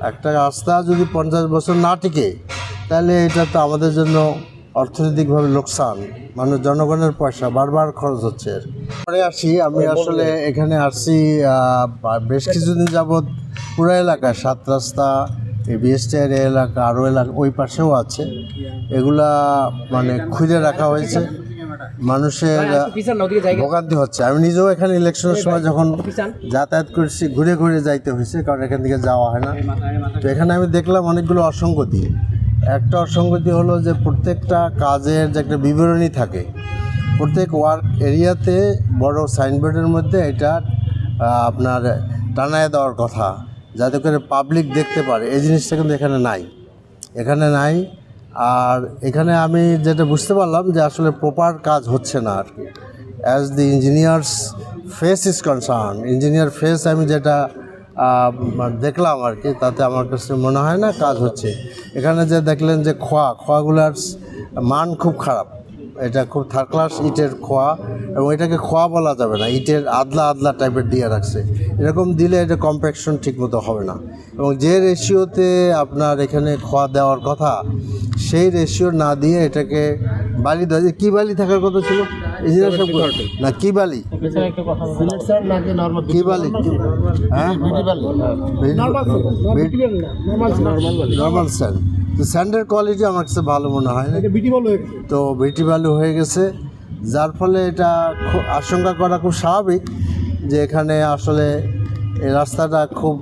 একটা রাস্তা যদি 50 বছর না টিকে তাহলে এটা তো আমাদের জন্য অর্থনৈতিকভাবে লোকসান, মানুষ জনগণের পয়সা বারবার খরচ হচ্ছে। পরে আসি, আমি আসলে এখানে আসছি বেশ কিছুদিন যাবৎ পুরো এলাকায় 7 রাস্তা, এই বিএসটিআর এলাকা, আরও এলাকা ওই পাশেও আছে, এগুলা মানে খুঁজে রাখা হয়েছে, মানুষের ভোগান্তি হচ্ছে। আমি নিজেও এখানে ইলেকশনের সময় যখন যাতায়াত করছি ঘুরে ঘুরে যাইতে হয়েছে, কারণ এখান থেকে যাওয়া হয় না। তো এখানে আমি দেখলাম অনেকগুলো অসঙ্গতি। একটা অসঙ্গতি হলো যে প্রত্যেকটা কাজের যে একটা বিবরণী থাকে, প্রত্যেক ওয়ার্ক এরিয়াতে বড় সাইনবোর্ডের মধ্যে এটা আপনার টানায় দেওয়ার কথা, যাতে করে পাবলিক দেখতে পারে। এই জিনিসটা কিন্তু এখানে নাই। আর এখানে আমি যেটা বুঝতে পারলাম যে আসলে প্রপার কাজ হচ্ছে না আর কি। As the engineers face is concern, engineer face আমি যেটা দেখলাম আর কি, তাতে আমার কাছে মনে হয় না কাজ হচ্ছে। এখানে যে দেখলেন যে খোয়াগুলার মান খুব খারাপ, এটা খুব থার্ড ক্লাস ইটের খোয়া, এবং এটাকে খোয়া বলা যাবে না, ইটের আদলা টাইপের দিয়ে রাখছে। এরকম দিলে এটা কম্প্যাকশন ঠিকমতো হবে না, এবং যে রেশিওতে আপনার এখানে খোয়া দেওয়ার কথা সেই রেশিও না দিয়ে এটাকে বালি দেওয়া। কী বালি থাকার কথা ছিল না, কি বালি, কি বালি, হ্যাঁ নর্মাল স্যান্ড। তো স্যান্ডের কোয়ালিটি আমার কাছে ভালো মনে হয় না, তো বিটি বালু হয়ে গেছে, যার ফলে এটা আশঙ্কা করা খুব স্বাভাবিক যে এখানে আসলে এই রাস্তাটা খুব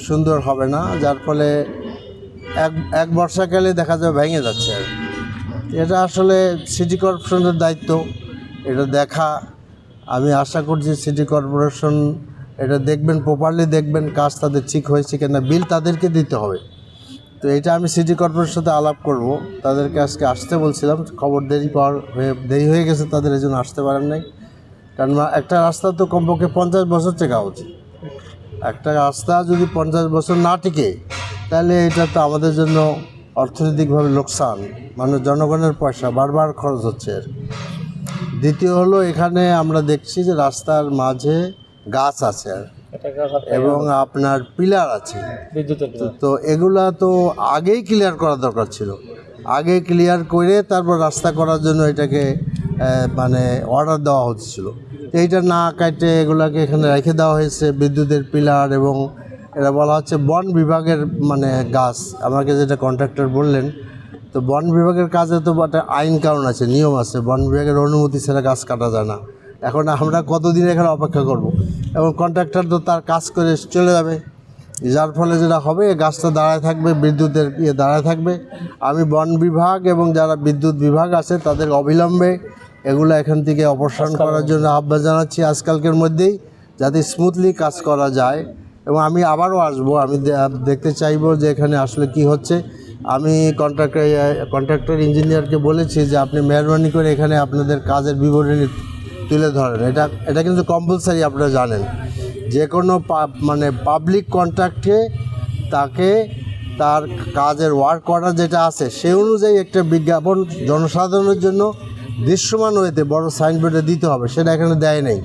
সুন্দর হবে না, যার ফলে এক বর্ষাকালে দেখা যাবে ভেঙে যাচ্ছে। এটা আসলে সিটি কর্পোরেশনের দায়িত্ব এটা দেখা। আমি আশা করছি সিটি কর্পোরেশন এটা দেখবেন, প্রপারলি দেখবেন কাজ তাদের ঠিক হয়েছে কিনা, বিল তাদেরকে দিতে হবে। তো এটা আমি সিটি কর্পোরেশনের সাথে আলাপ করব, তাদেরকে আজকে আসতে বলছিলাম, খবর দেরি হয়ে গেছে তাদের, এই জন্য আসতে পারেন নাই। কারণ একটা রাস্তা তো কমপক্ষে 50 বছর টেকা উচিত। একটা রাস্তা যদি 50 বছর না টিকে তাহলে এটা তো আমাদের জন্য অর্থনৈতিকভাবে লোকসান, মানুষ জনগণের পয়সা বারবার খরচ হচ্ছে। দ্বিতীয় হলো, এখানে আমরা দেখছি যে রাস্তার মাঝে গাছ আছে এবং আপনার পিলার আছে, তো এগুলা তো আগেই ক্লিয়ার করা দরকার ছিল। আগে ক্লিয়ার করে তারপর রাস্তা করার জন্য এটাকে মানে অর্ডার দেওয়া হচ্ছিল। এইটা না কাটে এগুলাকে এখানে রেখে দেওয়া হয়েছে, বিদ্যুতের পিলার, এবং এটা বলা হচ্ছে বন বিভাগের মানে গাছ। আমাকে যেটা কন্ট্রাক্টর বললেন, তো বন বিভাগের কাজে তো একটা আইন কানুন আছে, নিয়ম আছে, বন বিভাগের অনুমতি ছাড়া গাছ কাটা যায় না। এখন আমরা কতদিন এখানে অপেক্ষা করব, এবং কন্ট্রাক্টর তো তার কাজ করে চলে যাবে, যার ফলে যেটা হবে গাছটা দাঁড়ায় থাকবে, বিদ্যুতের দাঁড়ায় থাকবে। আমি বন বিভাগ এবং যারা বিদ্যুৎ বিভাগ আছে তাদের অবিলম্বে এগুলো এখান থেকে অপসারণ করার জন্য আহ্বান জানাচ্ছি আজকালকের মধ্যেই, যাতে স্মুথলি কাজ করা যায়। এবং আমি আবারও আসবো, আমি দেখতে চাইবো যে এখানে আসলে কি হচ্ছে। আমি কন্ট্রাক্টর ইঞ্জিনিয়ারকে বলেছি যে আপনি মেহরবানি করে এখানে আপনাদের কাজের বিবরণী তুলে ধরেন। এটা কিন্তু কম্পালসারি, আপনারা জানেন, যে কোনো মানে পাবলিক কন্ট্রাক্টে তাকে তার কাজের ওয়ার্ক অর্ডার যেটা আছে সেই অনুযায়ী একটা বিজ্ঞাপন জনসাধারণের জন্য দৃশ্যমান হইতে বড় সাইনবোর্ডে দিতে হবে, সেটা এখানে দেয় নেই।